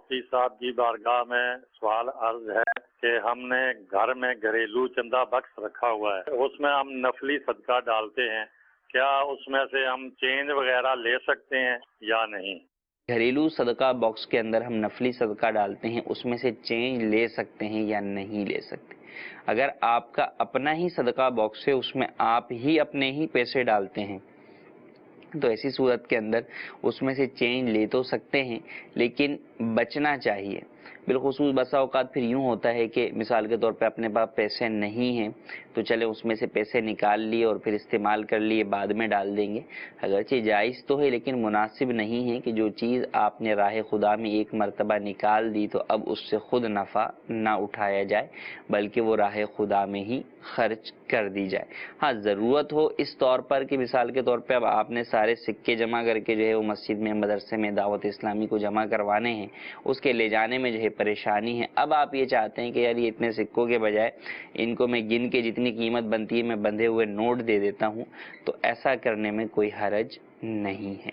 मुफ्ती साहब की बारगाह में सवाल अर्ज है कि हमने घर में घरेलू चंदा बक्स रखा हुआ है, उसमें हम नफली सदका डालते हैं, क्या उसमें से हम चेंज वगैरह ले सकते हैं या नहीं? घरेलू सदका बॉक्स के अंदर हम नफली सदका डालते हैं, उसमें से चेंज ले सकते हैं या नहीं ले सकते? अगर आपका अपना ही सदका बॉक्स है, उसमें आप ही अपने ही पैसे डालते हैं, तो ऐसी सूरत के अंदर उसमें से चेंज ले तो सकते हैं, लेकिन बचना चाहिए। बिलखुसूस बसा औकात फिर यूँ होता है कि मिसाल के तौर पे अपने पास पैसे नहीं हैं तो चले उसमें से पैसे निकाल लिए और फिर इस्तेमाल कर लिए, बाद में डाल देंगे। अगरचे जायज़ तो है, लेकिन मुनासिब नहीं है कि जो चीज़ आपने राह खुदा में एक मरतबा निकाल दी तो अब उससे खुद नफ़ा ना उठाया जाए, बल्कि वो राह खुदा में ही खर्च कर दी जाए। हाँ, ज़रूरत हो इस तौर पर कि मिसाल के तौर पे अब आपने सारे सिक्के जमा करके जो है वो मस्जिद में, मदरसे में, दावत इस्लामी को जमा करवाने हैं, उसके ले जाने में जो है परेशानी है। अब आप ये चाहते हैं कि यार ये इतने सिक्कों के बजाय इनको मैं गिन के जितनी कीमत बनती है मैं बंधे हुए नोट दे देता हूँ, तो ऐसा करने में कोई हरज नहीं है।